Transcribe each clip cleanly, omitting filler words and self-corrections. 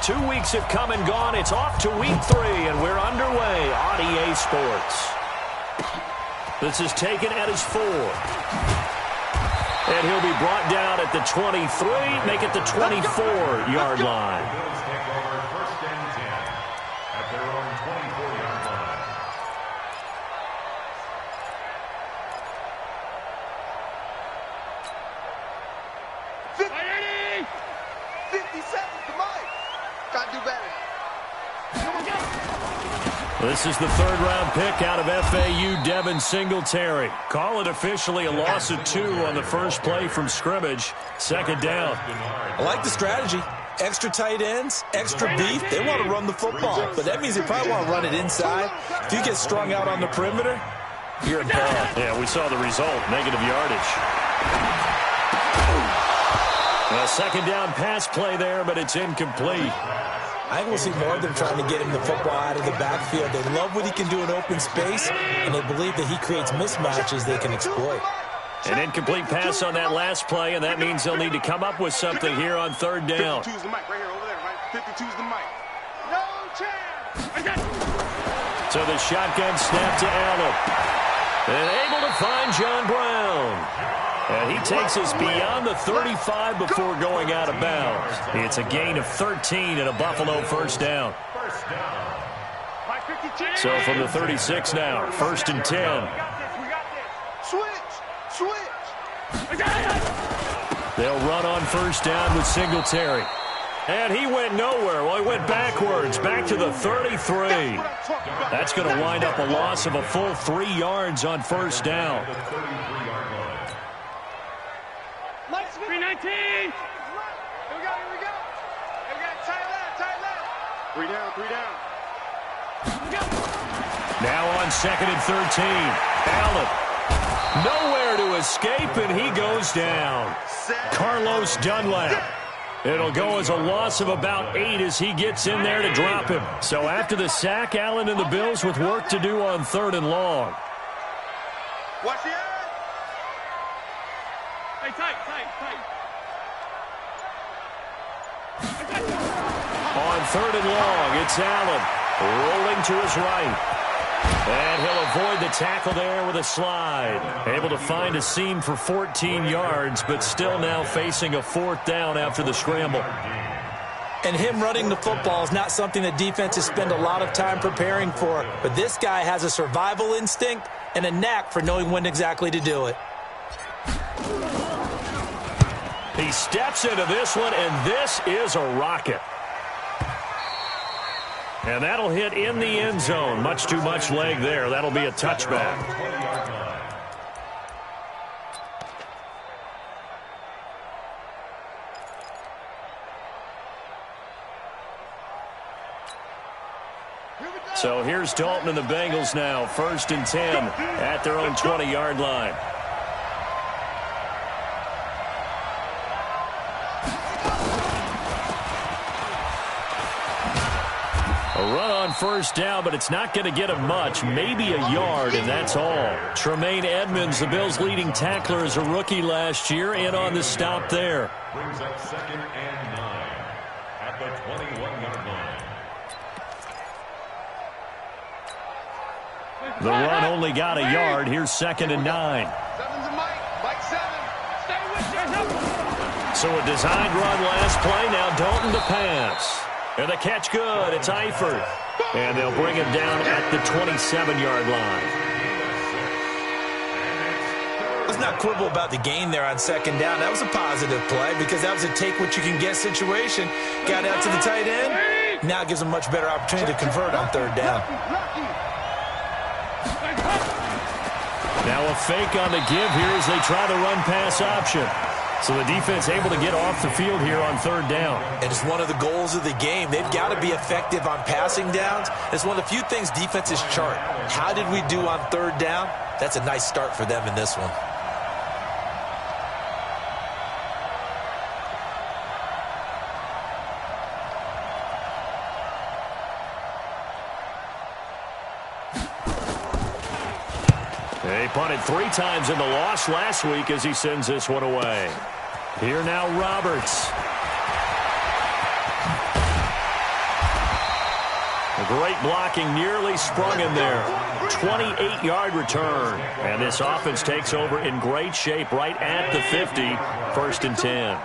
2 weeks have come and gone. It's off to week 3, and we're underway on EA Sports. This is taken at his 4. And he'll be brought down at the 23, make it the 24-yard line. Bills take over 1st and 10 at their own 24-yard line. Ready? 50 seconds to Mike. Gotta do better. This is the 3rd-round pick out of FAU, Devin Singletary. Call it officially a loss of 2 on the first play from scrimmage. 2nd down. I like the strategy. Extra tight ends, extra beef. They want to run the football, but that means they probably want to run it inside. If you get strung out on the perimeter, you're in peril. Yeah, we saw the result, negative yardage. A 2nd down pass play there, but it's incomplete. I think we'll see more of them trying to get him the football out of the backfield. They love what he can do in open space, and they believe that he creates mismatches they can exploit. An incomplete pass on that last play, and that means they'll need to come up with something here on 3rd down. 52's the mic right here, over there, right? 52's the mic. No chance. So the shotgun snap to Allen. And able to find John Brown. And he takes us beyond the 35 before going out of bounds. It's a gain of 13 and a Buffalo 1st down. So from the 36 now, 1st and 10. Switch. They'll run on 1st down with Singletary. And he went nowhere. Well, he went backwards, back to the 33. That's going to wind up a loss of a full 3 yards on 1st down. 319. Here we go. Here we go. Tight left. 3 down. 3 down. Now on 2nd and 13. Allen. Nowhere to escape, and he goes down. Carlos Dunlap. It'll go as a loss of about 8 as he gets in there to drop him. So after the sack, Allen and the Bills with work to do on 3rd and long. Watch the end. Hey, tight. On 3rd and long, it's Allen rolling to his right. And he'll avoid the tackle there with a slide. Able to find a seam for 14 yards, but still now facing a 4th down after the scramble. And him running the football is not something that defenses spend a lot of time preparing for. But this guy has a survival instinct and a knack for knowing when exactly to do it. He steps into this one, and this is a rocket. And that'll hit in the end zone. Much too much leg there. That'll be a touchback. So here's Dalton and the Bengals now. 1st and 10 at their own 20-yard line. A run on 1st down, but it's not going to get him much. Maybe a yard, and that's all. Tremaine Edmonds, the Bills' leading tackler as a rookie last year, in on the stop there. Brings up 2nd and 9 at the 21-yard line. The run only got a yard. Here's 2nd and 9. 7's a Mike. Mike 7. Stay with you. So a designed run last play. Now Dalton to pass. And the catch good. It's Eifert. And they'll bring him down at the 27-yard line. Let's not quibble about the gain there on 2nd down. That was a positive play because that was a take-what-you-can-get situation. Got out to the tight end. Now it gives them much better opportunity to convert on 3rd down. Now a fake on the give here as they try the run-pass option. So the defense able to get off the field here on 3rd down. And it's one of the goals of the game. They've got to be effective on passing downs. It's one of the few things defenses chart. How did we do on 3rd down? That's a nice start for them in this one. They punted 3 times in the loss last week as he sends this one away. Here now Roberts. Great blocking, nearly sprung him there. 28-yard return. And this offense takes over in great shape right at the 50, 1st and 10.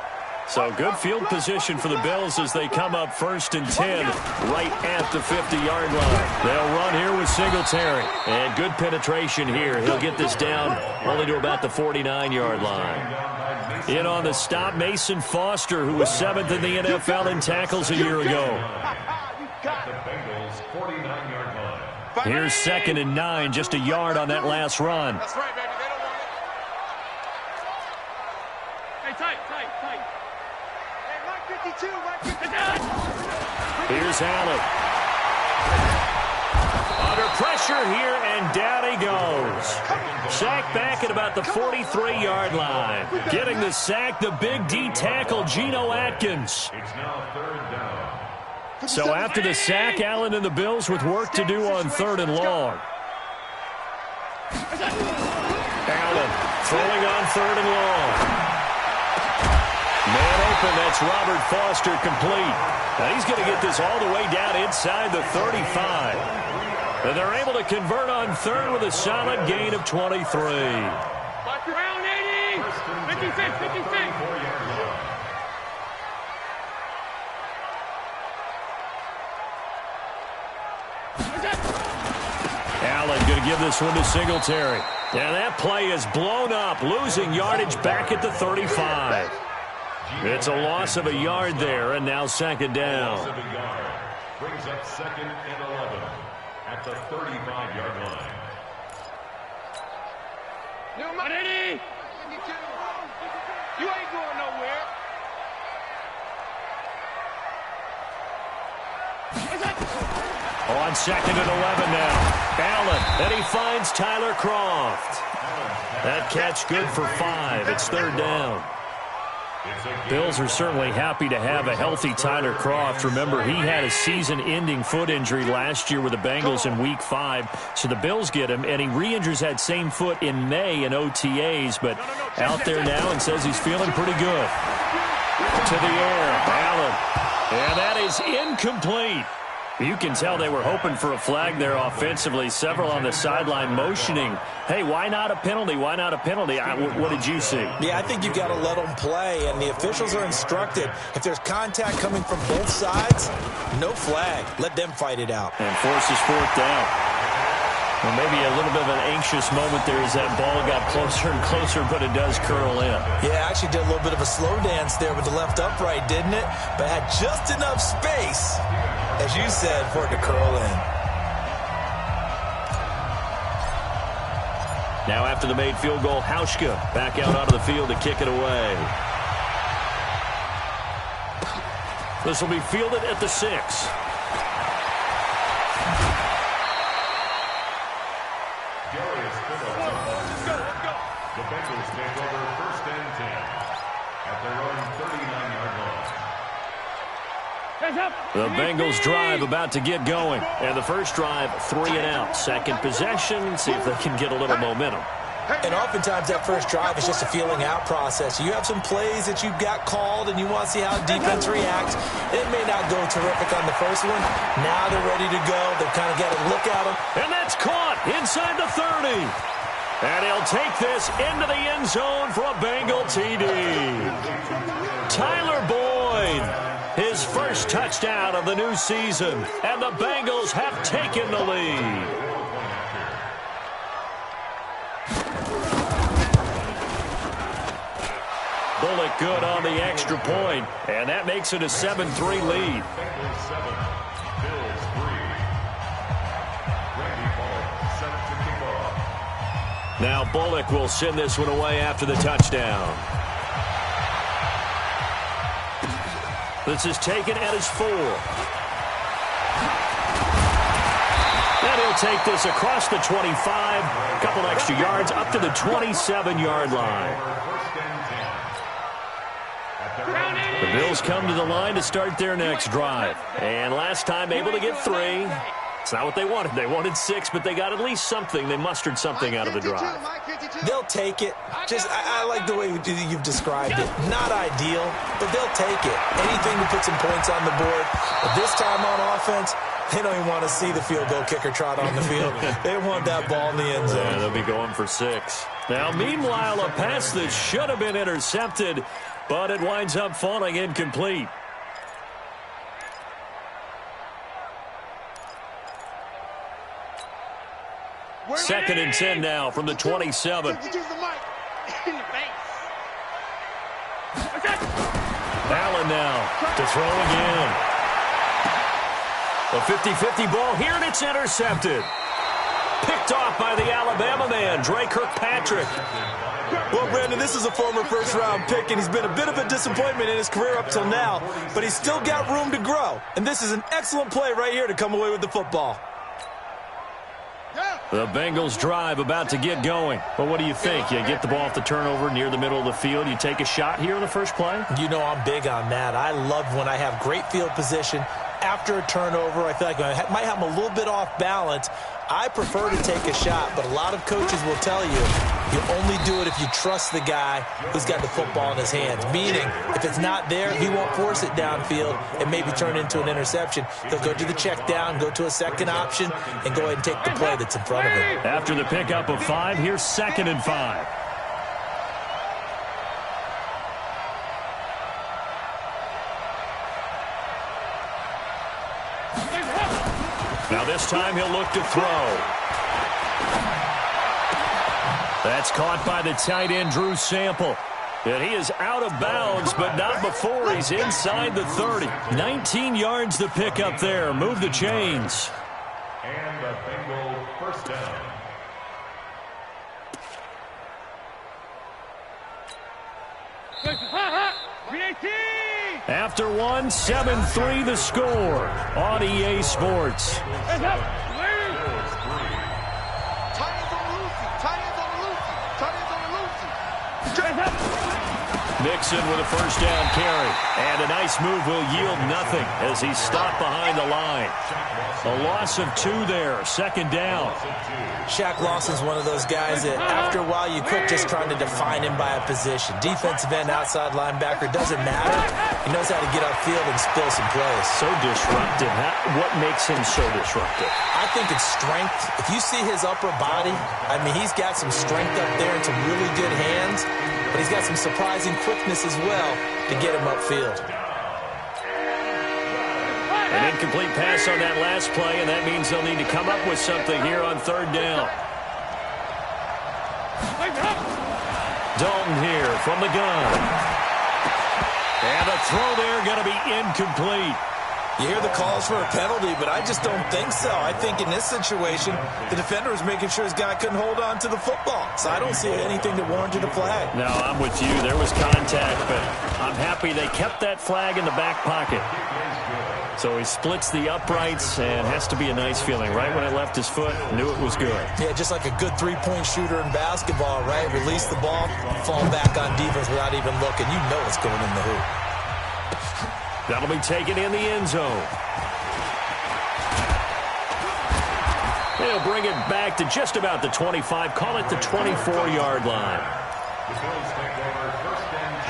So good field position for the Bills as they come up 1st and 10 right at the 50-yard line. They'll run here with Singletary. And good penetration here. He'll get this down only to about the 49-yard line. In on the stop, Mason Foster, who was 7th in the NFL in tackles a year ago. Here's 2nd and 9, just a yard on that last run. That's right, baby. They don't want it. Hey, tight. Hey, Mike 52, Mike 52. Here's Allen. Under pressure here, and down he goes. Sack back at about the 43-yard line. Getting the sack, the big D tackle, Geno Atkins. It's now 3rd down. So after the sack, Allen and the Bills with work to do on 3rd and long. Allen throwing on 3rd and long. Man open, that's Robert Foster complete. Now he's going to get this all the way down inside the 35. And they're able to convert on 3rd with a solid gain of 23. Round 80. 56. Allen going to give this one to Singletary. And that play is blown up, losing yardage back at the 35. It's a loss of a yard there, and now 2nd down. Brings up 2nd and 11 at the 35-yard line. New money. You ain't going nowhere. On 2nd and 11 now. Allen, and he finds Tyler Croft. That catch good for 5. It's 3rd down. Bills are certainly happy to have a healthy Tyler Croft. Remember, he had a season-ending foot injury last year with the Bengals in Week 5. So the Bills get him, and he re-injures that same foot in May in OTAs. But out there now and says he's feeling pretty good. To the air, Allen. And that is incomplete. You can tell they were hoping for a flag there offensively. Several on the sideline motioning, hey, why not a penalty? Why not a penalty? What did you see? Yeah, I think you've got to let them play, and the officials are instructed. If there's contact coming from both sides, no flag. Let them fight it out. And forces 4th down. Well, maybe a little bit of an anxious moment there as that ball got closer and closer, but it does curl in. Yeah, actually did a little bit of a slow dance there with the left upright, didn't it? But had just enough space, as you said, for it to curl in. Now after the made field goal, Hauschka back out onto the field to kick it away. This will be fielded at the 6. The Bengals take over 1st and 10 at their own 39-yard line. The Bengals drive about to get going. And the first drive, 3 and out. Second possession, see if they can get a little momentum. And oftentimes that first drive is just a feeling out process. You have some plays that you've got called and you want to see how defense reacts. It may not go terrific on the first one. Now they're ready to go. They've kind of got to look at them. And that's caught inside the 30. And he'll take this into the end zone for a Bengal TD. Tyler Boyd, his first touchdown of the new season. And the Bengals have taken the lead. Bullock good on the extra point, and that makes it a 7-3 lead. Bengals 7, Bills 3. Randy Bullock set to kick off. Now Bullock will send this one away after the touchdown. This is taken at his 4. And he'll take this across the 25, a couple extra yards up to the 27-yard line. The Bills come to the line to start their next drive. And last time able to get 3. That's not what they wanted. They wanted 6, but they got at least something. They mustered something out of the drive. They'll take it. I like the way you've described it. Not ideal, but they'll take it. Anything to put some points on the board. But this time on offense, they don't even want to see the field goal kicker trot on the field. They want that ball in the end zone. Yeah, they'll be going for 6. Now, meanwhile, a pass that should have been intercepted, but it winds up falling incomplete. Second and 10 now from the 27. Allen now to throw again. A 50-50 ball here, and it's intercepted. Picked off by the Alabama man, Dre Kirkpatrick. Well, Brandon, this is a former first-round pick, and he's been a bit of a disappointment in his career up till now, but he's still got room to grow. And this is an excellent play right here to come away with the football. The Bengals drive about to get going. Well, what do you think? You get the ball off the turnover near the middle of the field. You take a shot here in the first play? You know I'm big on that. I love when I have great field position. After a turnover, I feel like I might have them a little bit off balance. I prefer to take a shot, but a lot of coaches will tell you only do it if you trust the guy who's got the football in his hands. Meaning, if it's not there, he won't force it downfield and maybe turn it into an interception. He'll go to the check down, go to a second option, and go ahead and take the play that's in front of him. After the pickup of 5, here's 2nd and 5. Now this time he'll look to throw. That's caught by the tight end, Drew Sample. And he is out of bounds, but not before he's inside the 30. 19 yards to pick up there. Move the chains. And the Bengal first down. After 1, 7-3 the score on EA Sports. Mixon with a first down carry. And a nice move will yield nothing as he's stopped behind the line. A loss of 2 there. 2nd down. Shaq Lawson's one of those guys that after a while you quit just trying to define him by a position. Defensive end, outside linebacker, doesn't matter. He knows how to get upfield and spill some plays. So disruptive. What makes him so disruptive? I think it's strength. If you see his upper body, I mean, he's got some strength up there and some really good hands. But he's got some surprising quickness as well to get him upfield. An incomplete pass on that last play, and that means they'll need to come up with something here on 3rd down. Dalton here from the gun. And a throw there going to be incomplete. You hear the calls for a penalty, but I just don't think so. I think in this situation, the defender was making sure his guy couldn't hold on to the football. So I don't see anything that warranted a flag. No, I'm with you. There was contact, but I'm happy they kept that flag in the back pocket. So he splits the uprights, and has to be a nice feeling. Right when it left his foot, knew it was good. Yeah, just like a good three-point shooter in basketball, right? Release the ball, fall back on defense without even looking. You know it's going in the hoop. That'll be taken in the end zone. They'll bring it back to just about the 25. Call it the 24-yard line.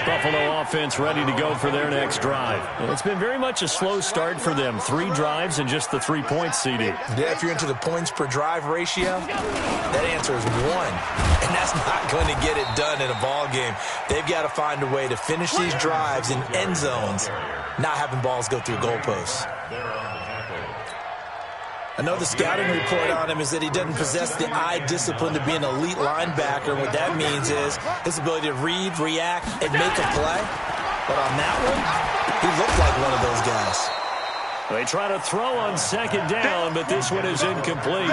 Buffalo offense ready to go for their next drive. It's been very much a slow start for them. 3 drives and just the 3 points, CD. Yeah, if you're into the points per drive ratio, that answer is 1. And that's not going to get it done in a ball game. They've got to find a way to finish these drives in end zones, not having balls go through goalposts. I know the scouting report on him is that he doesn't possess the eye discipline to be an elite linebacker. What that means is his ability to read, react, and make a play. But on that one, he looked like one of those guys. They try to throw on 2nd down, but this one is incomplete.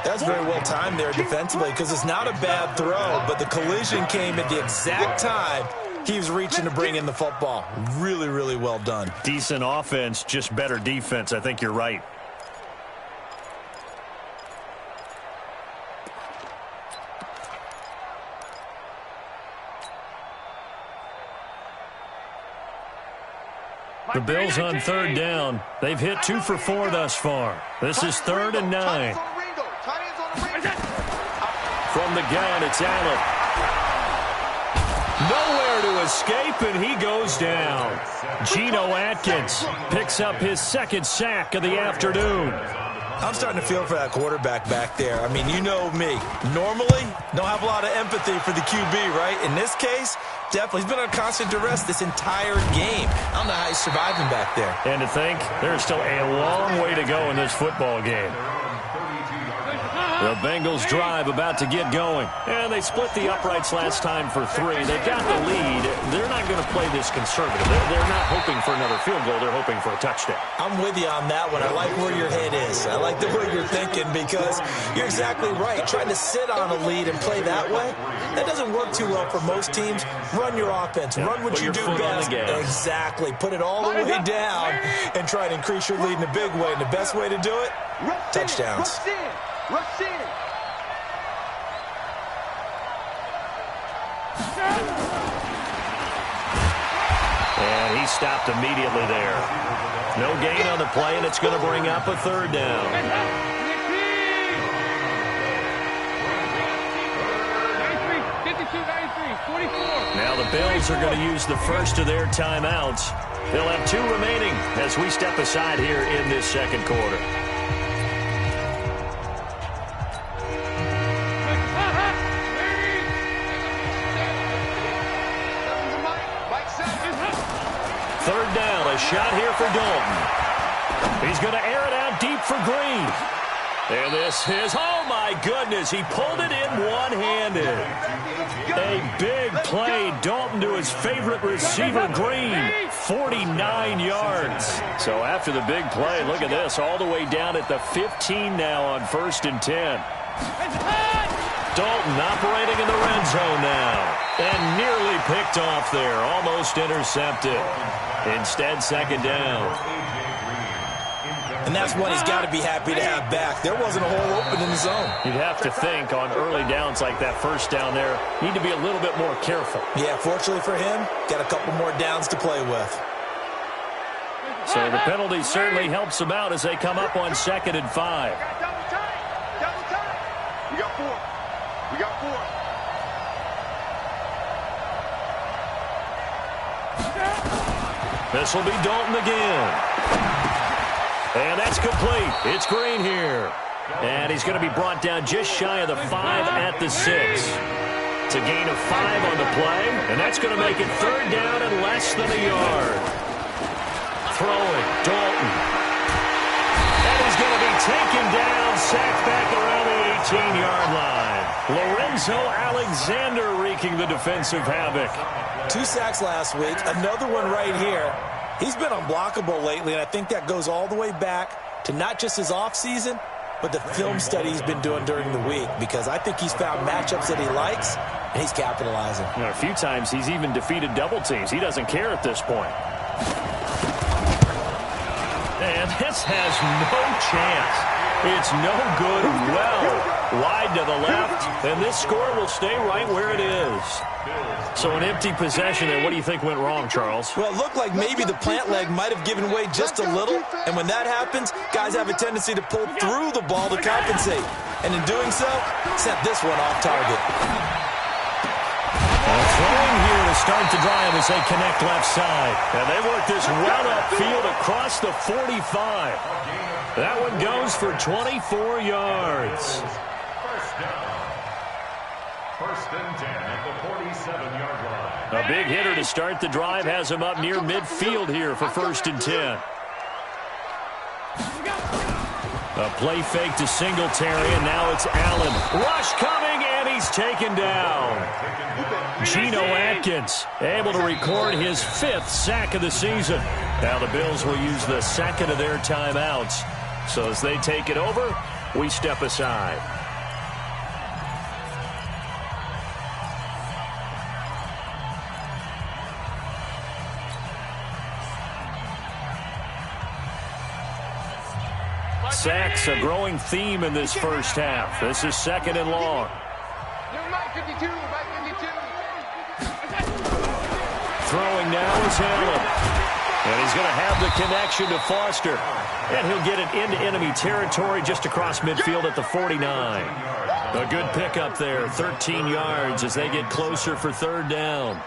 That's very well timed there defensively because it's not a bad throw, but the collision came at the exact time he was reaching to bring in the football. Really, really well done. Decent offense, just better defense. I think you're right. The Bills on third down. They've hit 2 for 4 thus far. This is 3rd and 9. From the gun, it's Allen. Nowhere to escape, and he goes down. Geno Atkins picks up his 2nd sack of the afternoon. I'm starting to feel for that quarterback back there. I mean, you know me. Normally, don't have a lot of empathy for the QB, right? In this case, definitely. He's been on constant duress this entire game. I don't know how he's surviving back there. And to think, there's still a long way to go in this football game. The Bengals drive about to get going. And they split the uprights last time for 3. They've got the lead. They're not going to play this conservative. They're not hoping for another field goal. They're hoping for a touchdown. I'm with you on that one. I like where your head is. I like the way you're thinking because you're exactly right. Trying to sit on a lead and play that way, that doesn't work too well for most teams. Run your offense. Run what you do best. Exactly. Put it all the way down and try to increase your lead in a big way. And the best way to do it, touchdowns. Rush in. And he stopped immediately there. No gain on the play, and it's going to bring up a 3rd down. Now the Bills are going to use the first of their timeouts. They'll have 2 remaining as we step aside here in this 2nd quarter. Third down, a shot here for Dalton. He's going to air it out deep for Green. And this is, oh my goodness, he pulled it in one-handed. A big play, Dalton to his favorite receiver, Green, 49 yards. So after the big play, look at this, all the way down at the 15 now on 1st and 10. Dalton operating in the red zone now. And nearly picked off there, almost intercepted. Instead, 2nd down. And that's one he's got to be happy to have back. There wasn't a hole open in the zone. You'd have to think on early downs like that first down there, need to be a little bit more careful. Yeah, fortunately for him, got a couple more downs to play with. So the penalty certainly helps them out as they come up on 2nd and 5. Double time. We got 4. We got 4. This will be Dalton again. And that's complete. It's Green here. And he's going to be brought down just shy of the 5 at the 6. It's a gain of 5 on the play. And that's going to make it 3rd down and less than a yard. Throwing, Dalton. And he's going to be taken down, sacked back around the 18-yard line. Lorenzo Alexander wreaking the defensive havoc. 2 sacks last week, another one right here. He's been unblockable lately, and I think that goes all the way back to not just his offseason, but the film study he's been doing during the week, because I think he's found matchups that he likes, and he's capitalizing. You know, a few times he's even defeated double teams. He doesn't care at this point. And this has no chance. It's no good. Well, wide to the left, and this score will stay right where it is. So an empty possession there. What do you think went wrong, Charles? Well, it looked like maybe the plant leg might have given way just a little, and when that happens, guys have a tendency to pull through the ball to compensate. And in doing so, sent this one off target. Throwing here to start the drive as they connect left side. And they work this well upfield across the 45. That one goes for 24 yards. First and 10 at the 47-yard line. A big hitter to start the drive has him up near midfield here for 1st and 10. A play fake to Singletary, and now it's Allen. Rush coming, and he's taken down. Geno Atkins able to record his 5th sack of the season. Now the Bills will use the 2nd of their timeouts. So as they take it over, we step aside. Sacks, a growing theme in this first half. This is 2nd and long. Throwing now is Allen. And he's going to have the connection to Foster. And he'll get it into enemy territory just across midfield at the 49. A good pickup there, 13 yards as they get closer for third down.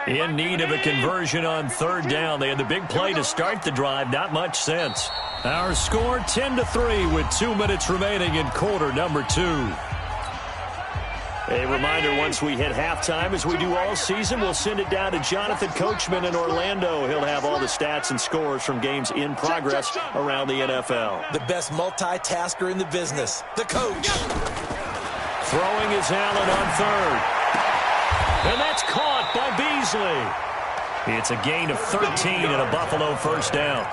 In need of a conversion on third down. They had the big play to start the drive. Not much sense. Our score 10-3 with 2 minutes remaining in quarter number 2. A reminder, once we hit halftime, as we do all season, we'll send it down to Jonathan Coachman in Orlando. He'll have all the stats and scores from games in progress around the NFL. The best multitasker in the business, the coach. Throwing is Allen on third. And that's caught by Beasley. It's a gain of 13 and a Buffalo first down.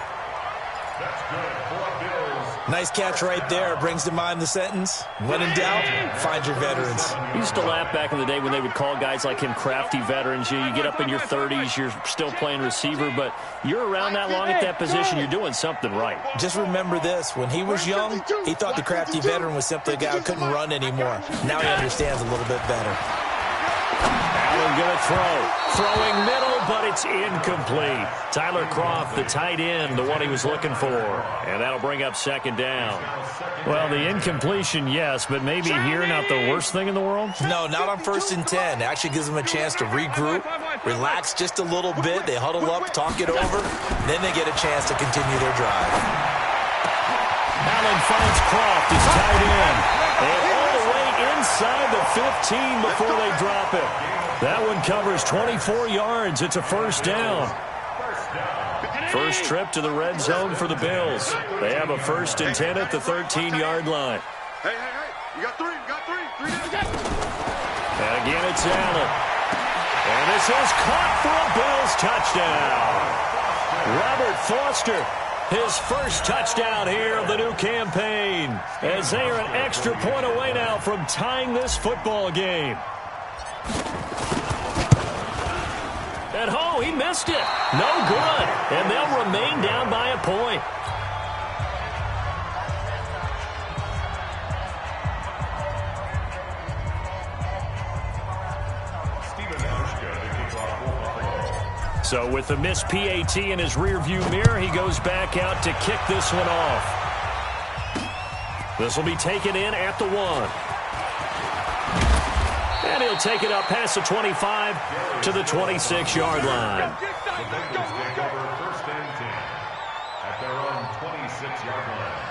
That's good for Bills. Nice catch right there. Brings to mind the sentence, when in doubt, find your veterans. I used to laugh back in the day when they would call guys like him crafty veterans. You get up in your 30s, you're still playing receiver, but you're around that long at that position, you're doing something right. Just remember this. When he was young, he thought the crafty veteran was simply a guy who couldn't run anymore. Now he understands a little bit better. Allen going to throw. Throwing middle, but it's incomplete. Tyler Kroft, the tight end, the one he was looking for. And that'll bring up second down. Well, the incompletion, yes, but maybe here not the worst thing in the world? No, not on 1st and 10. It actually gives them a chance to regroup, relax just a little bit. They huddle up, talk it over, then they get a chance to continue their drive. Allen finds Kroft, his tight end. And all the way inside the 15 before they drop it. That one covers 24 yards. It's a first down. First trip to the red zone for the Bills. They have a 1st and 10 at the 13-yard line. Hey, you got three. And again, it's Allen. And this is caught for a Bills touchdown. Robert Foster, his first touchdown here of the new campaign, as they are an extra point away now from tying this football game. And oh, he missed it. No good. And they'll remain down by a point. So with the missed PAT in his rearview mirror, he goes back out to kick this one off. This will be taken in at the 1. And he'll take it up past the 25 to the 26-yard line. The Bengals take over 1st and 10 at their own 26-yard line.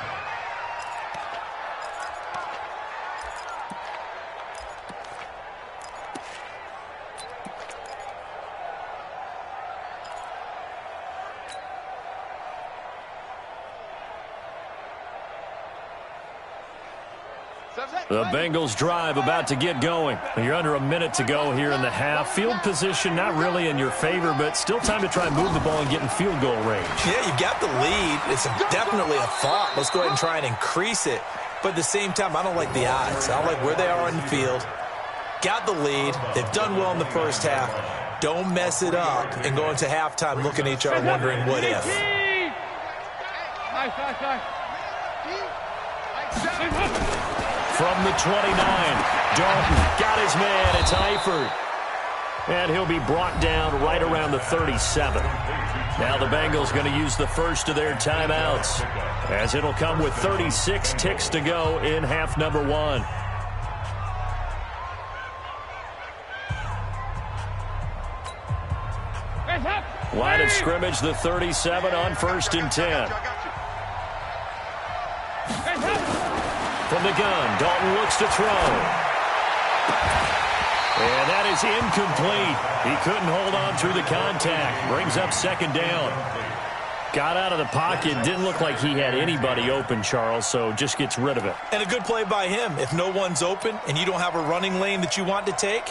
The Bengals drive about to get going. You're under a minute to go here in the half. Field position not really in your favor, but still time to try and move the ball and get in field goal range. Yeah, you've got the lead. It's definitely a thought. Let's go ahead and try and increase it. But at the same time, I don't like the odds. I don't like where they are on the field. Got the lead. They've done well in the first half. Don't mess it up and go into halftime looking at each other wondering what if. From the 29, Dalton got his man. It's Eifert. And he'll be brought down right around the 37. Now the Bengals going to use the first of their timeouts, as it'll come with 36 ticks to go in half number 1. Line of scrimmage, the 37 on 1st and 10. From the gun, Dalton looks to throw. And that is incomplete. He couldn't hold on through the contact. Brings up second down. Got out of the pocket. Didn't look like he had anybody open, Charles, so just gets rid of it. And a good play by him. If no one's open and you don't have a running lane that you want to take,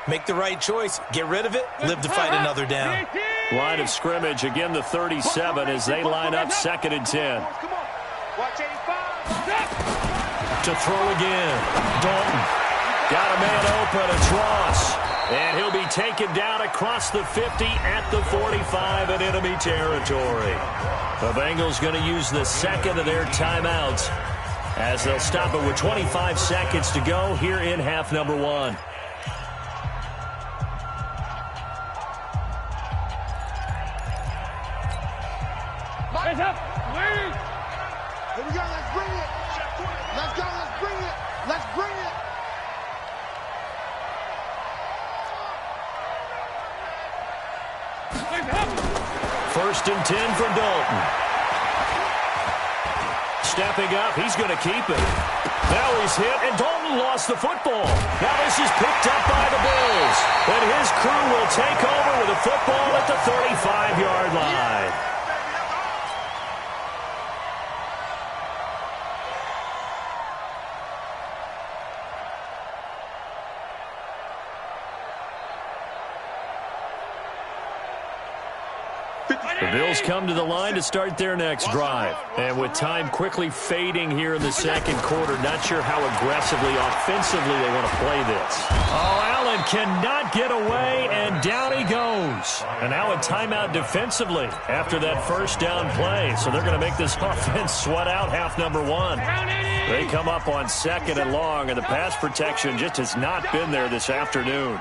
make the right choice. Get rid of it. Live to fight another down. Line of scrimmage, again the 37 as they line up 2nd and 10. Watch 85. To throw again. Dalton got a man open. It's Ross. And he'll be taken down across the 50 at the 45 in enemy territory. The Bengals going to use the second of their timeouts as they'll stop it with 25 seconds to go here in half number 1. Hands up. Wait. Here we go. Let's bring it. Let's go. Let's bring it. Let's bring it. First and 10 for Dalton. Stepping up, he's going to keep it. Now he's hit, and Dalton lost the football. Now this is picked up by the Bills. And his crew will take over with the football at the 35-yard line. The Bills come to the line to start their next drive. And with time quickly fading here in the second quarter, not sure how aggressively, offensively they want to play this. Oh, Allen cannot get away, and down he goes. And now a timeout defensively after that first down play. So they're going to make this offense sweat out half number one. They come up on second and long, and the pass protection just has not been there this afternoon.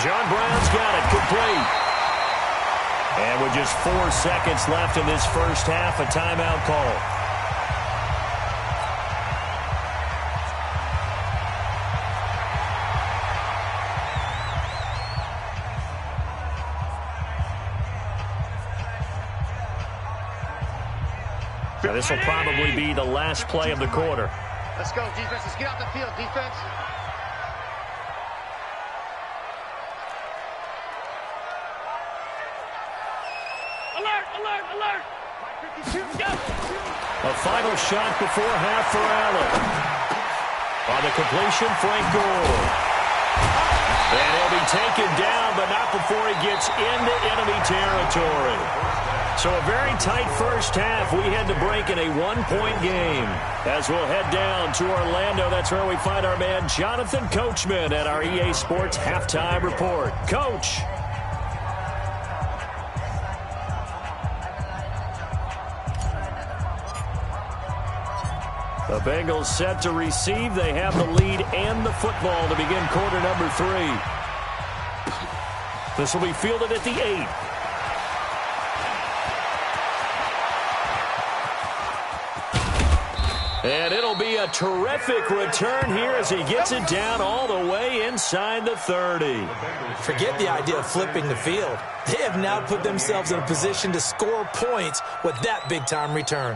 John Brown's got it complete. And with just 4 seconds left in this first half, a timeout call. Now this will probably be the last play of the quarter. Let's go, defense. Let's get out the field, defense. Alert! A final shot before half for Allen. On the completion, Frank Gore. And he'll be taken down, but not before he gets into enemy territory. So a very tight first half. We had to break in a one-point game. As we'll head down to Orlando, that's where we find our man Jonathan Coachman at our EA Sports Halftime Report. Coach. The Bengals set to receive. They have the lead and the football to begin quarter number 3. This will be fielded at the 8. And it'll be a terrific return here as he gets it down all the way inside the 30. Forget the idea of flipping the field. They have now put themselves in a position to score points with that big-time return.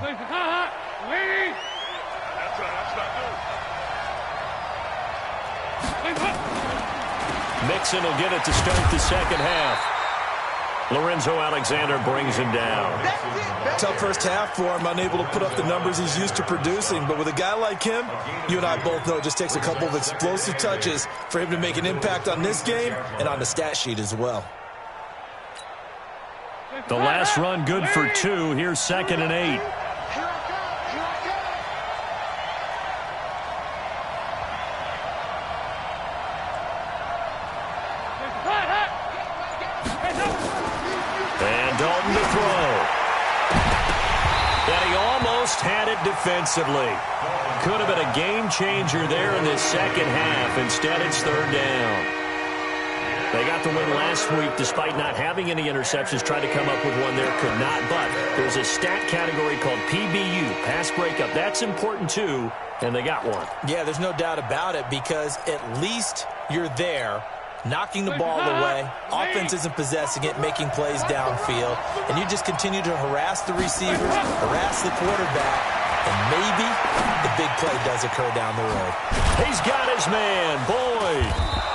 Mixon will get it to start the second half. Lorenzo Alexander brings him down. Tough first half for him, unable to put up the numbers he's used to producing. But with a guy like him, you and I both know it just takes a couple of explosive touches for him to make an impact on this game and on the stat sheet as well. The last run good for 2. Here's 2nd and 8. And Dalton to throw. And he almost had it defensively. Could have been a game changer there in this second half. Instead, it's 3rd down. They got the win last week despite not having any interceptions. Tried to come up with one there, could not. But there's a stat category called PBU, pass breakup. That's important too, and they got one. Yeah, there's no doubt about it because at least you're there, knocking the ball away. Offense isn't possessing it, making plays downfield. And you just continue to harass the receivers, harass the quarterback, and maybe the big play does occur down the road. He's got his man, Boyd.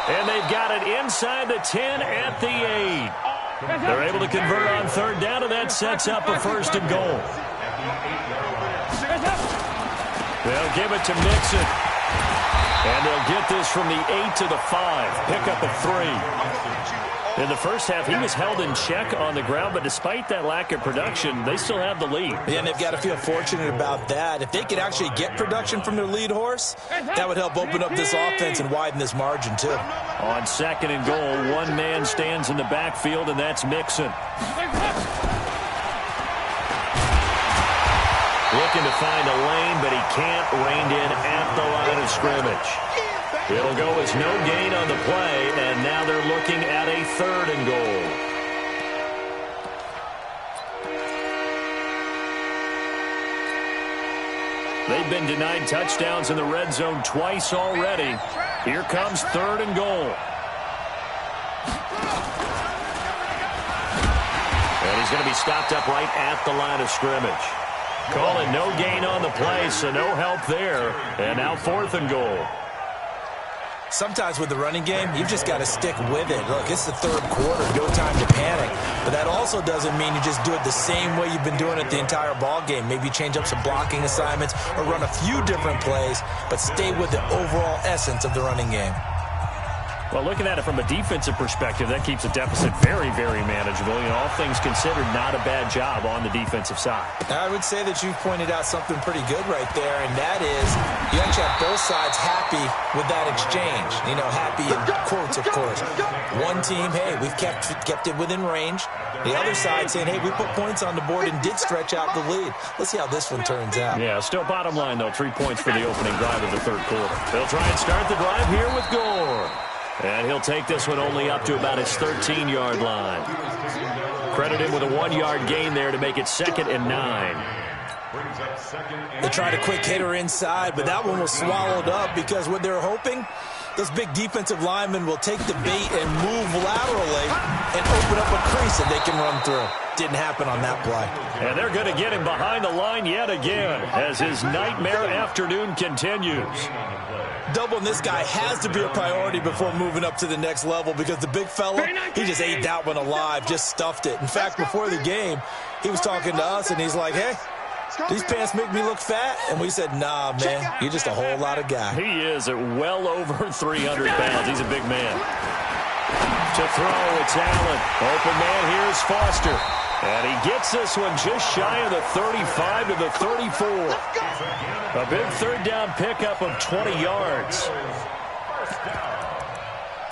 And they've got it inside the 10 at the 8. They're able to convert on 3rd down, and that sets up a 1st and goal. They'll give it to Mixon. And they'll get this from the 8 to the 5. Pick up a 3. In the first half, he was held in check on the ground, but despite that lack of production, they still have the lead. Yeah, and they've got to feel fortunate about that. If they could actually get production from their lead horse, that would help open up this offense and widen this margin, too. On 2nd and goal, one man stands in the backfield, and that's Mixon. Looking to find a lane, but he can't. Reined in at the line of scrimmage. It'll go as no gain on the play, and now they're looking at a be 3rd and goal. They've been denied touchdowns in the red zone twice already. Here comes 3rd and goal. And he's going to be stopped up right at the line of scrimmage. Calling no gain on the play, so no help there. And now 4th and goal. Sometimes with the running game, you've just got to stick with it. Look, it's the 3rd quarter, no time to panic. But that also doesn't mean you just do it the same way you've been doing it the entire ball game. Maybe change up some blocking assignments or run a few different plays, but stay with the overall essence of the running game. Well, looking at it from a defensive perspective, that keeps a deficit very, very manageable. You know, all things considered, not a bad job on the defensive side. I would say that you've pointed out something pretty good right there, and that is you actually have both sides happy with that exchange. You know, happy in quotes, of course. One team, hey, we've kept it within range. The other side saying, hey, we put points on the board and did stretch out the lead. Let's see how this one turns out. Yeah, still bottom line, though, 3 points for the opening drive of the 3rd quarter. They'll try and start the drive here with Gore. And he'll take this one only up to about his 13-yard line. Credit him with a 1-yard gain there to make it 2nd and 9. They tried a quick hitter inside, but that one was swallowed up because what they're hoping, those big defensive linemen will take the bait and move laterally and open up a crease that they can run through. Didn't happen on that play. And they're going to get him behind the line yet again as his nightmare afternoon continues. Doubling this guy has to be a priority before moving up to the next level because the big fella, he just ate that one alive, just stuffed it. In fact, before the game, he was talking to us, and he's like, hey, these pants make me look fat? And we said, nah, man, you're just a whole lot of guy. He is at well over 300 pounds. He's a big man. To throw, it's Allen. Open man, here's Foster. And he gets this one just shy of the 35 to the 34. A big 3rd down pickup of 20 yards.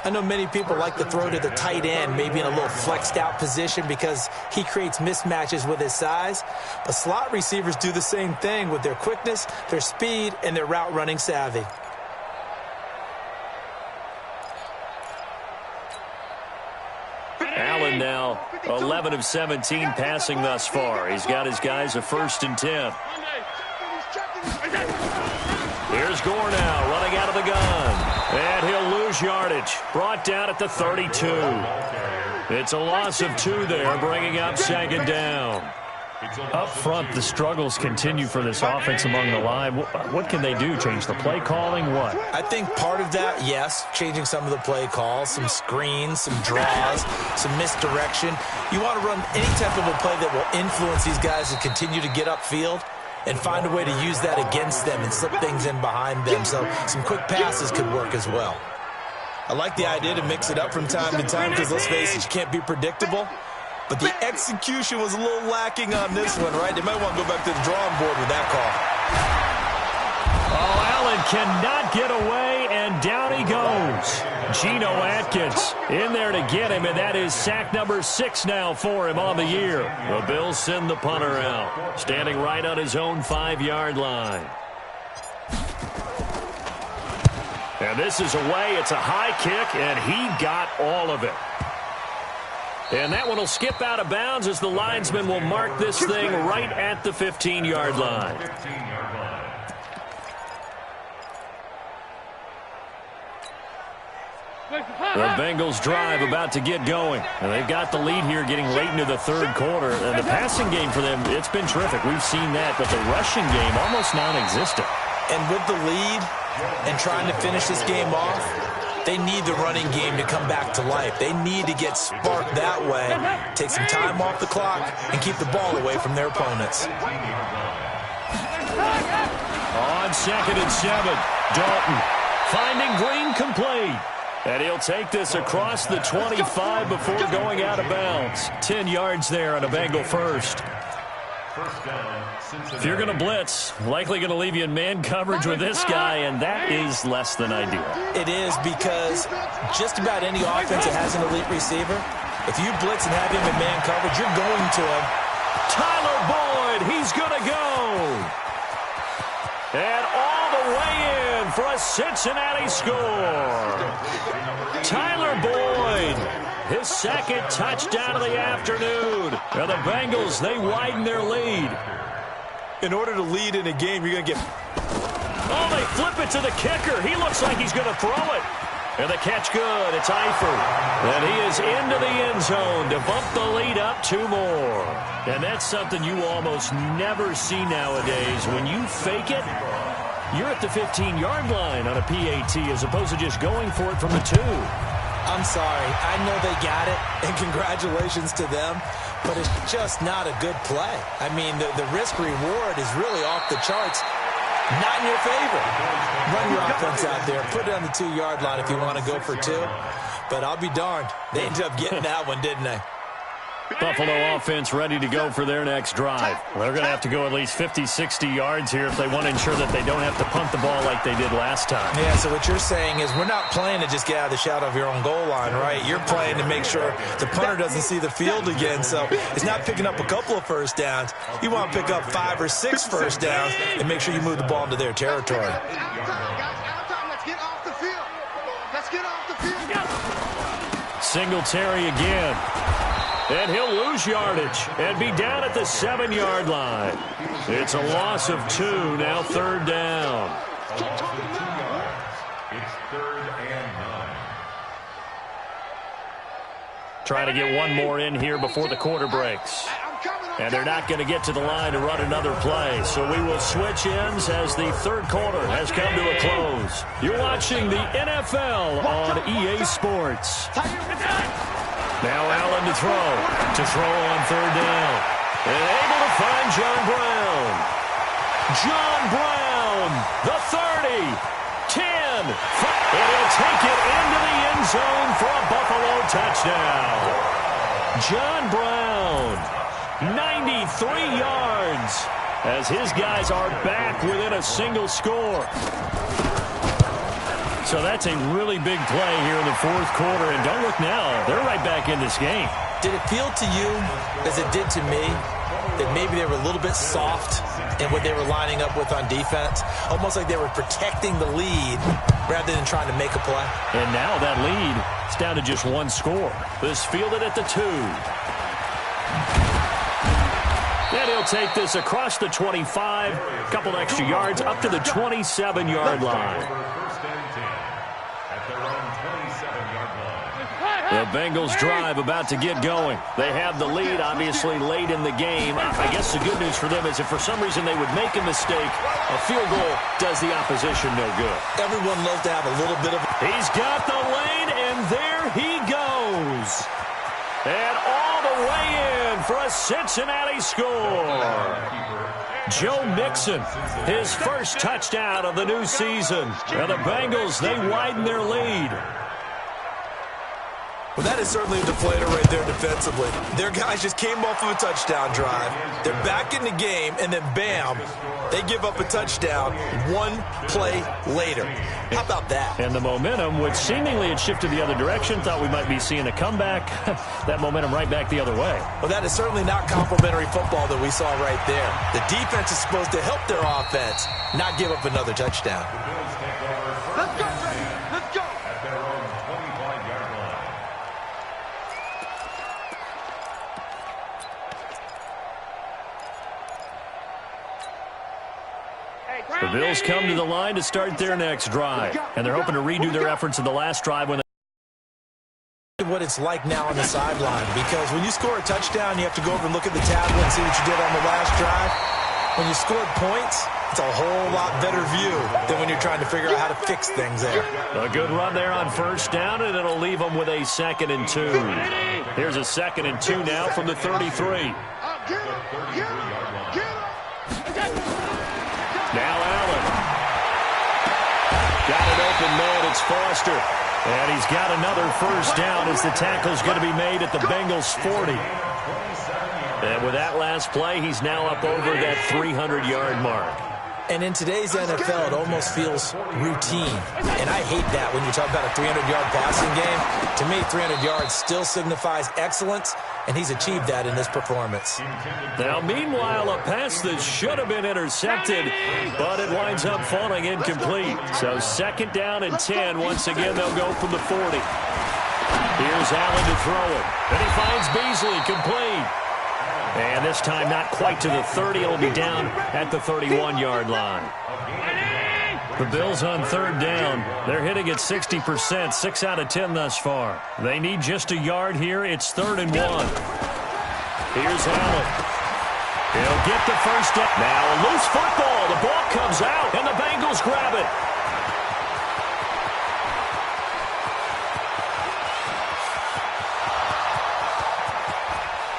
I know many people like to throw to the tight end, maybe in a little flexed out position because he creates mismatches with his size. But slot receivers do the same thing with their quickness, their speed, and their route running savvy. Allen now 11 of 17 passing thus far. He's got his guys a 1st and 10. Here's Gore now running out of the gun. And he'll lose yardage. Brought down at the 32. It's a loss of 2 there, bringing up 2nd down. Up front, the struggles continue for this offense among the line. What can they do? Change the play calling? What? I think part of that, yes, changing some of the play calls, some screens, some draws, some misdirection. You want to run any type of a play that will influence these guys to continue to get upfield and find a way to use that against them and slip things in behind them. So some quick passes could work as well. I like the idea to mix it up from time to time because, let's face it, you can't be predictable. But the execution was a little lacking on this one, right? They might want to go back to the drawing board with that call. Oh, Allen cannot get away, and down he goes. Geno Atkins in there to get him, and that is sack number 6 now for him on the year. The Bills send the punter out, standing right on his own 5-yard line. And this is away. It's a high kick, and he got all of it. And that one will skip out of bounds as the linesman will mark this thing right at the 15-yard line. The Bengals drive about to get going. And they've got the lead here getting late into the 3rd quarter. And the passing game for them, it's been terrific. We've seen that. But the rushing game, almost non-existent. And with the lead and trying to finish this game off, they need the running game to come back to life. They need to get sparked that way, take some time off the clock, and keep the ball away from their opponents. On 2nd and 7, Dalton finding Green complete. And he'll take this across the 25 before going out of bounds. 10 yards there on a Bengal first. If you're going to blitz, likely going to leave you in man coverage with this guy, and that is less than ideal. It is because just about any offense that has an elite receiver, if you blitz and have him in man coverage, you're going to him. Tyler Boyd, he's going to go. And all the way in for a Cincinnati score. Tyler Boyd, his second touchdown of the afternoon. And the Bengals, they widen their lead. In order to lead in a game, you're going to get... Oh, they flip it to the kicker. He looks like he's going to throw it. And the catch good. It's Eifert. And he is into the end zone to bump the lead up 2 more. And that's something you almost never see nowadays. When you fake it, you're at the 15-yard line on a PAT as opposed to just going for it from the 2. I'm sorry. I know they got it, and congratulations to them, but it's just not a good play. I mean, the risk-reward is really off the charts. Not in your favor. Run your offense out there. Put it on the 2-yard line if you want to go for 2. But I'll be darned. They ended up getting that one, didn't they? Buffalo offense ready to go for their next drive. They're going to have to go at least 50, 60 yards here if they want to ensure that they don't have to punt the ball like they did last time. Yeah, so what you're saying is we're not playing to just get out of the shadow of your own goal line, right? You're playing to make sure the punter doesn't see the field again. So it's not picking up a couple of first downs. You want to pick up 5 or 6 first downs and make sure you move the ball into their territory. Let's get off the field. Let's get off the field. Singletary again. And he'll lose yardage and be down at the 7-yard line. It's a loss of 2, now 3rd down. It's 3rd and 9. Trying to get one more in here before the quarter breaks. And they're not going to get to the line to run another play. So we will switch ends as the 3rd quarter has come to a close. You're watching the NFL on EA Sports. Now Allen to throw on 3rd down. And able to find John Brown. John Brown, the 30, 10. And he'll take it into the end zone for a Buffalo touchdown. John Brown, 93 yards as his guys are back within a single score. So that's a really big play here in the 4th quarter. And don't look now. They're right back in this game. Did it feel to you, as it did to me, that maybe they were a little bit soft in what they were lining up with on defense? Almost like they were protecting the lead rather than trying to make a play. And now that lead is down to just 1 score. This fielded at the 2. And he'll take this across the 25, a couple extra yards up to the 27-yard line. The Bengals drive about to get going. They have the lead, obviously, late in the game. I guess the good news for them is if for some reason they would make a mistake, a field goal does the opposition no good. Everyone loves to have a little bit of... He's got the lane, and there he goes. And all the way in for a Cincinnati score. Joe Mixon, his first touchdown of the new season. And the Bengals, they widen their lead. Well, that is certainly a deflator right there defensively. Their guys just came off of a touchdown drive. They're back in the game, and then bam, they give up a touchdown 1 play later. How about that? And the momentum, which seemingly had shifted the other direction, thought we might be seeing a comeback. That momentum right back the other way. Well, that is certainly not complimentary football that we saw right there. The defense is supposed to help their offense, not give up another touchdown. Let's go, let's go. At their own 25-yard line. The Bills come to the line to start their next drive. And they're hoping to redo their efforts in the last drive when what it's like now on the sideline, because when you score a touchdown, you have to go over and look at the tablet and see what you did on the last drive. When you scored points, it's a whole lot better view than when you're trying to figure out how to fix things there. A good run there on 1st down, and it'll leave them with a 2nd and 2. Here's a 2nd and 2 now from the 33. Now Allen. Got it open man, it's Foster. And he's got another 1st down as the tackle's going to be made at the Bengals 40. And with that last play, he's now up over that 300-yard mark. And in today's NFL, it almost feels routine. And I hate that when you talk about a 300-yard passing game. To me, 300 yards still signifies excellence, and he's achieved that in this performance. Now, meanwhile, a pass that should have been intercepted, but it winds up falling incomplete. So 2nd down and 10. Once again, they'll go from the 40. Here's Allen to throw it. And he finds Beasley complete. And this time not quite to the 30. It'll be down at the 31-yard line. The Bills on third down. They're hitting at 60%, 6 out of 10 thus far. They need just a yard here. It's 3rd and 1. Here's Allen. He'll get the first down. Now a loose football. The ball comes out, and the Bengals grab it.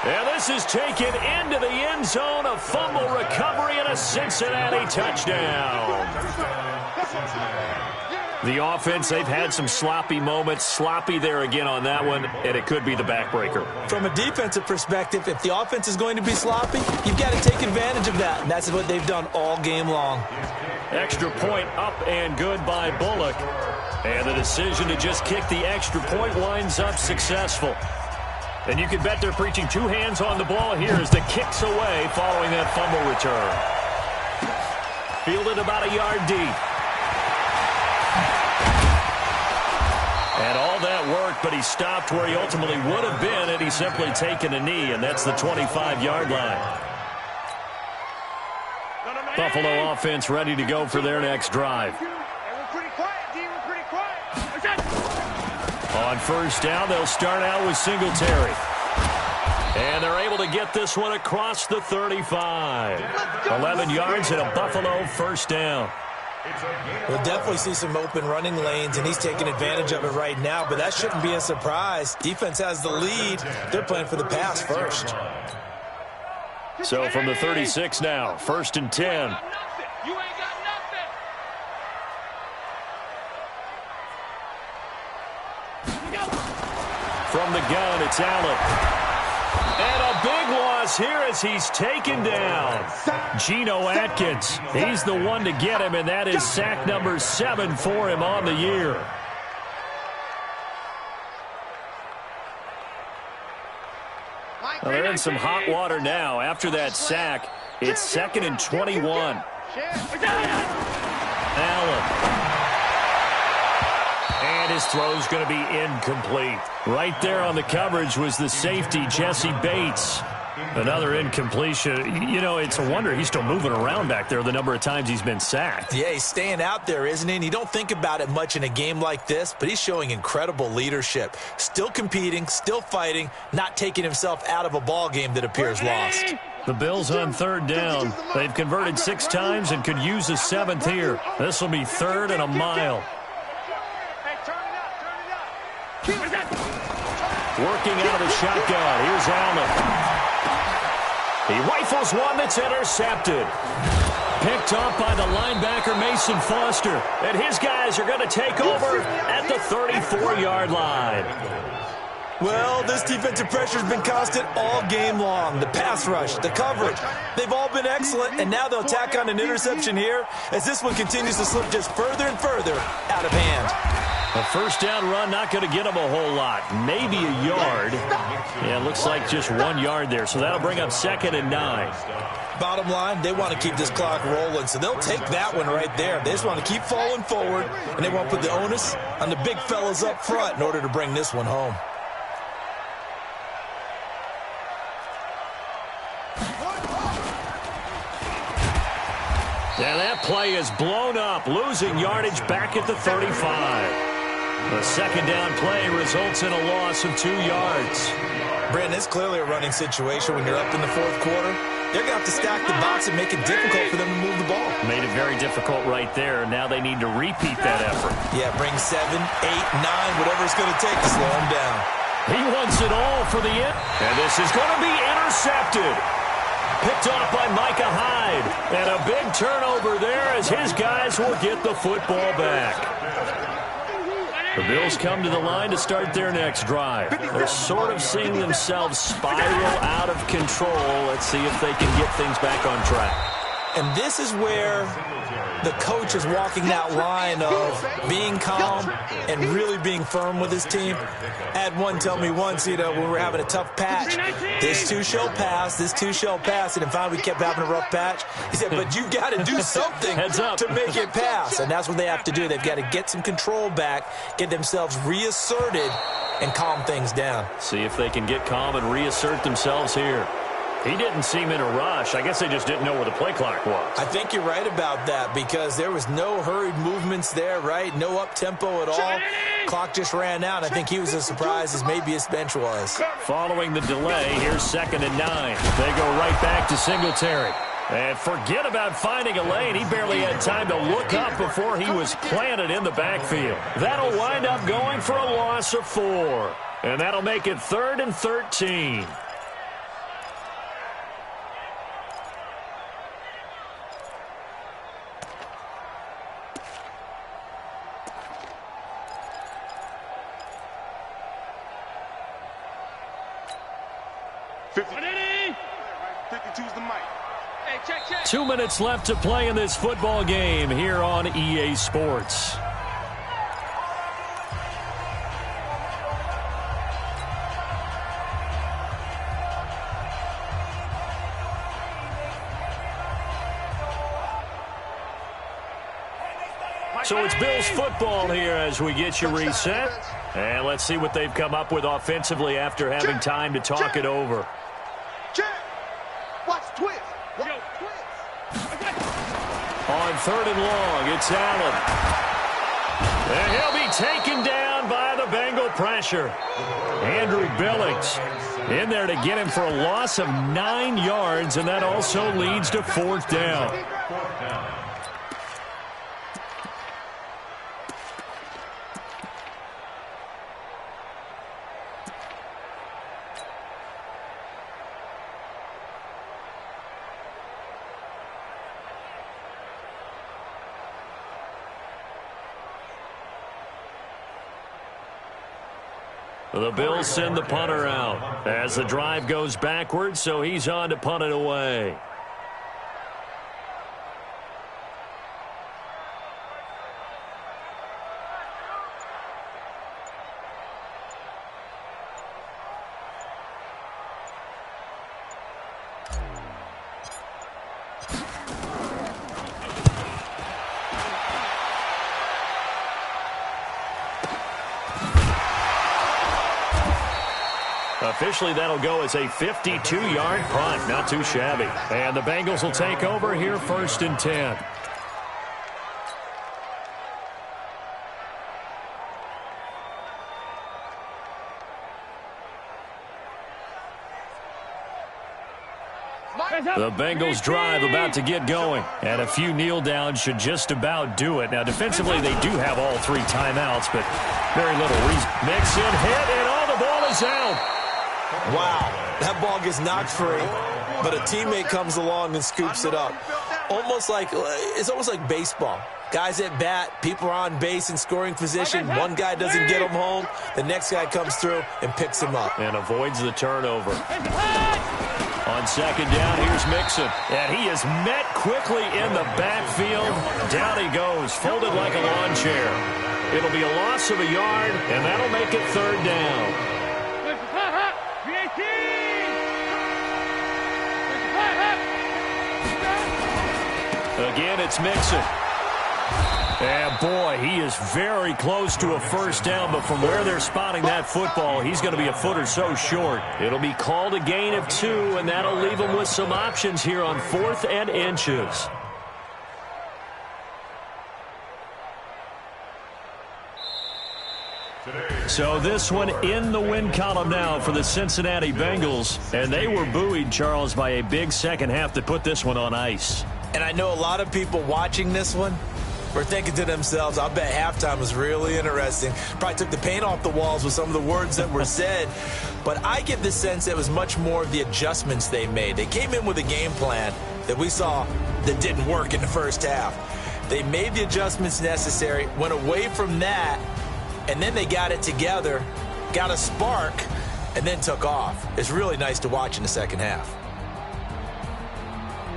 And this is taken into the end zone. A fumble recovery and a Cincinnati touchdown. The offense, they've had some sloppy moments. Sloppy there again on that one, and it could be the backbreaker. From a defensive perspective, if the offense is going to be sloppy, you've got to take advantage of that, and that's what they've done all game long. Extra point up and good by Bullock. And the decision to just kick the extra point winds up successful. And you can bet they're preaching 2 hands on the ball here as the kick's away following that fumble return. Fielded about a yard deep. And all that worked, but he stopped where he ultimately would have been had he simply taken a knee, and that's the 25-yard line. Buffalo offense ready to go for their next drive. On first down, they'll start out with Singletary. And they're able to get this one across the 35. 11 yards and a Buffalo first down. We'll definitely see some open running lanes, and he's taking advantage of it right now, but that shouldn't be a surprise. Defense has the lead. They're playing for the pass first. So from the 36 now, 1st and 10. From the gun, it's Allen. And a big loss here as he's taken down. Geno Atkins, he's the one to get him, and that is sack number 7 for him on the year. Well, they're in some hot water now. After that sack, it's 2nd and 21. Allen. And his throw's going to be incomplete. Right there on the coverage was the safety, Jesse Bates. Another incompletion. You know, it's a wonder he's still moving around back there the number of times he's been sacked. Yeah, he's staying out there, isn't he? And you don't think about it much in a game like this, but he's showing incredible leadership. Still competing, still fighting, not taking himself out of a ball game that appears lost. The Bills on third down. They've converted 6 times and could use a 7th here. This will be 3rd and a mile. Working out of the shotgun. Here's Allen. He rifles one that's intercepted. Picked off by the linebacker, Mason Foster. And his guys are going to take over at the 34-yard line. Well, this defensive pressure has been constant all game long. The pass rush, the coverage, they've all been excellent, and now they'll tack on an interception here as this one continues to slip just further and further out of hand. A first down run, not going to get him a whole lot. Maybe a yard. Yeah, it looks like just 1 yard there, so that'll bring up 2nd and 9. Bottom line, they want to keep this clock rolling, so they'll take that one right there. They just want to keep falling forward, and they want to put the onus on the big fellas up front in order to bring this one home. And that play is blown up, losing yardage back at the 35. The 2nd down play results in a loss of 2 yards. Brandon, it's clearly a running situation when you're up in the 4th quarter. They're going to have to stack the box and make it difficult for them to move the ball. Made it very difficult right there. Now they need to repeat that effort. Yeah, bring 7, 8, 9, whatever it's going to take to slow him down. He wants it all for the end. And this is going to be intercepted. Picked off by Micah Hyde. And a big turnover there as his guys will get the football back. The Bills come to the line to start their next drive. They're sort of seeing themselves spiral out of control. Let's see if they can get things back on track. And this is where the coach is walking that line of being calm and really being firm with his team. I had one tell me once, when we were having a tough patch, this too shall pass, this too shall pass. And finally we kept having a rough patch. He said, but you got to do something to make it pass. And that's what they have to do. They've got to get some control back, get themselves reasserted, and calm things down. See if they can get calm and reassert themselves here. He didn't seem in a rush. I guess they just didn't know where the play clock was. I think you're right about that because there was no hurried movements there, right? No up-tempo at all. Clock just ran out. I think he was as surprised as maybe his bench was. Following the delay, here's 2nd and 9. They go right back to Singletary. And forget about finding a lane. He barely had time to look up before he was planted in the backfield. That'll wind up going for a loss of 4. And that'll make it 3rd and 13. Choose the mic. Hey, check. 2 minutes left to play in this football game here on EA Sports. So it's Bills football here as we get you reset. And let's see what they've come up with offensively after having time to talk it over. Watch twist. On 3rd and long, it's Allen. And he'll be taken down by the Bengal pressure. Andrew Billings in there to get him for a loss of 9 yards, and that also leads to 4th down. The Bills send the punter out as the drive goes backwards, so he's on to punt it away. Officially, that'll go as a 52-yard punt. Not too shabby. And the Bengals will take over here 1st and 10. The Bengals drive about to get going. And a few kneel downs should just about do it. Now, defensively, they do have all 3 timeouts, but very little reason. Mixon hit, and all the ball is out. Wow, that ball gets knocked free, but a teammate comes along and scoops it up. It's almost like baseball. Guys at bat, people are on base in scoring position. One guy doesn't get him home. The next guy comes through and picks him up. And avoids the turnover. On 2nd down, here's Mixon. And he is met quickly in the backfield. Down he goes, folded like a lawn chair. It'll be a loss of a yard, and that'll make it 3rd down. Again, it's Mixon. And, boy, he is very close to a 1st down, but from where they're spotting that football, he's going to be a foot or so short. It'll be called a gain of 2, and that'll leave him with some options here on 4th and inches. So this one in the win column now for the Cincinnati Bengals, and they were buoyed, Charles, by a big second half that put this one on ice. And I know a lot of people watching this one were thinking to themselves, I bet halftime was really interesting. Probably took the paint off the walls with some of the words that were said. But I get the sense it was much more of the adjustments they made. They came in with a game plan that we saw that didn't work in the first half. They made the adjustments necessary, went away from that, and then they got it together, got a spark, and then took off. It's really nice to watch in the second half.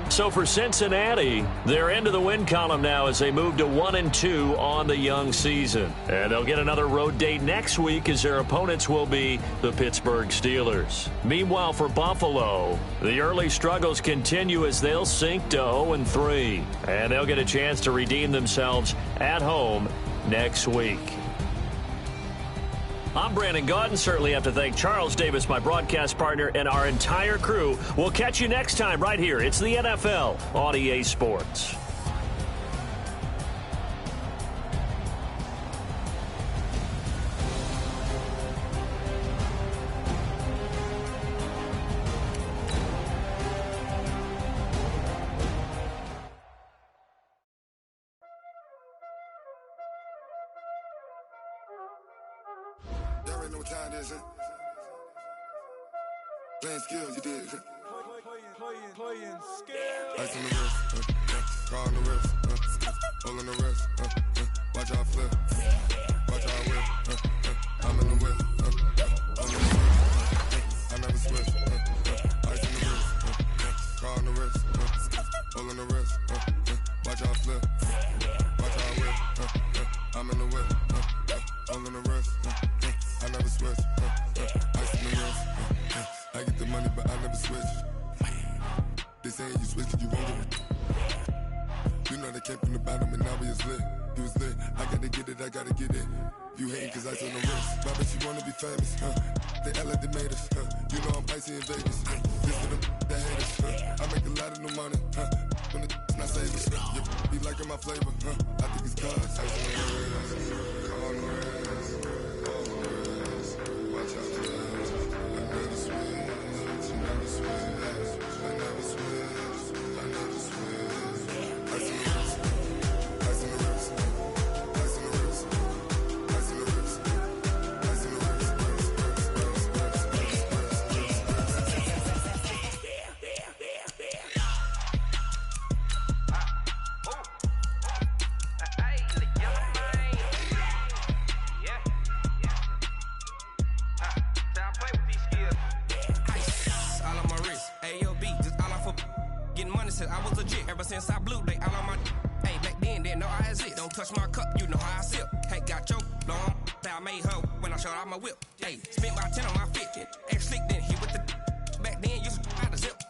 So for Cincinnati, they're into the win column now as they move to 1-2 on the young season. And they'll get another road date next week as their opponents will be the Pittsburgh Steelers. Meanwhile, for Buffalo, the early struggles continue as they'll sink to 0-3. And they'll get a chance to redeem themselves at home next week. I'm Brandon Gaudin. Certainly have to thank Charles Davis, my broadcast partner, and our entire crew. We'll catch you next time right here. It's the NFL on EA Sports. Y'all already know what time it is, huh? Playing skills, you did. Playing skills. Ice on the wrist, car on the wrist, hole in the wrist, watch out flip, watch out whip, I'm in the whip, hole in the wrist, I never switch, ice on the wrist, car on the wrist, hole in the wrist, watch out flip, watch out whip, I'm in the whip, hole in the wrist, I never switch, ice on the wrist, I get the money but I never switch. They say you switch it, you won't get it. You know they came from the bottom and now we is lit. You was lit, I gotta get it, I gotta get it. You hating cause ice on the wrist. Why bet you wanna be famous, They act like they made us, You know I'm icy in Vegas, This for them that hate us, I make a lot of new money, When the not saving, You be liking my flavor, I think it's cause ice on the wrist, on the wrist, on the wrist. Watch out for this, I never switch, you never switch. I never switch, I never switch. Ice in the wrist, ice in the wrist, ice in the wrist, ice in the wrist, ice in the wrist, All on my wrist, AOB, just all off of getting money since I was legit. Ever since I blew, they all on my. Hey, back then, didn't know I exist. Don't touch my cup, you know how I sip. Hey, got your long. I made her when I showed out my whip. Hey, spent about 10 on my 50. Ex slick, then hit with the. Back then, used to out the zip.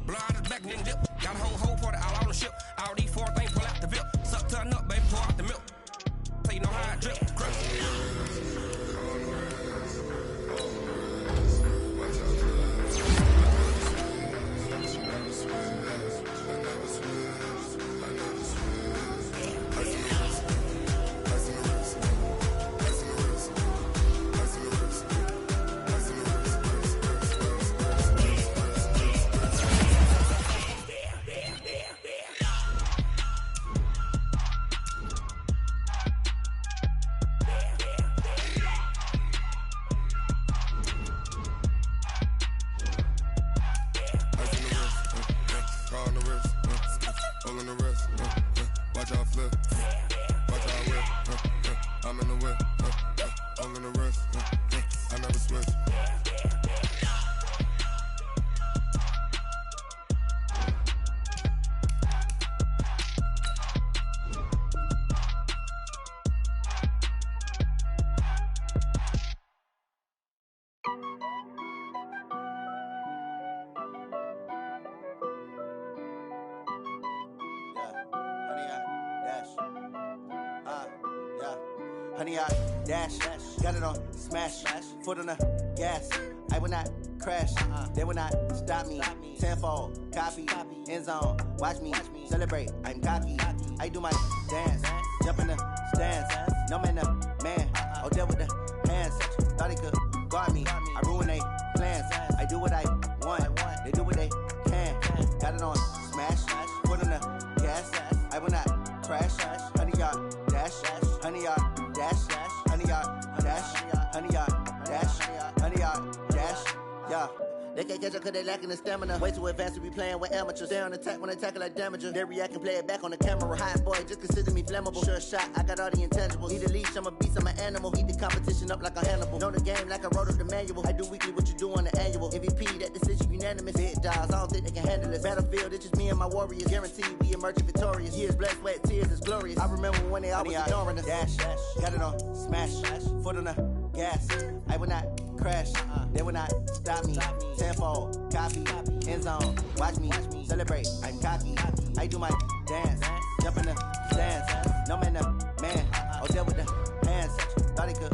Blow out his back, then dip. Got a whole party all on the ship. All these four things pull out the VIP. Suck, turn up, baby, pour out the milk. So you know how I drip. Crush. Watch out flip, watch out whip, I'm in the whip, hole in the wrist, I never switch. Honey, I dash, got it on smash, foot on the gas. I will not crash, they will not stop me. Tenfold, copy, end zone, watch me celebrate. I'm cocky, I do my dance, jump in the stands. No man, the man, oh there with the hands. Thought he could guard me, I ruin they plans. I do what I want, they do what they can. Got it on smash, foot on the gas. I will not crash, honey, y'all dash, honey, y'all dash, honey, y'all dash, honey, y'all dash, honey, y'all dash, yeah. They can't catch up cause they lacking the stamina. Way too advanced to be playing with amateurs. Stay on attack when they tackle like damager. They react and play it back on the camera. Hot boy, just consider me flammable. Sure shot, I got all the intangibles. Need a leash, I'm a beast, I'm an animal. Eat the competition up like a Hannibal. Know the game like I wrote up the manual. I do weekly what you do on the annual. MVP, that decision unanimous. Big dogs, I don't think they can handle this. Battlefield, it's just me and my warriors. Guaranteed we emerge victorious. Years, blood, sweat, tears, it's glorious. I remember when they always ignoring us. Dash, got it on smash, foot on the gas. I will not crash, they will not stop me. Tenfold, copy, end zone, watch me celebrate. I'm cocky, I do my dance, jump in the stands. No man, the man, oh there with the hands. Thought he could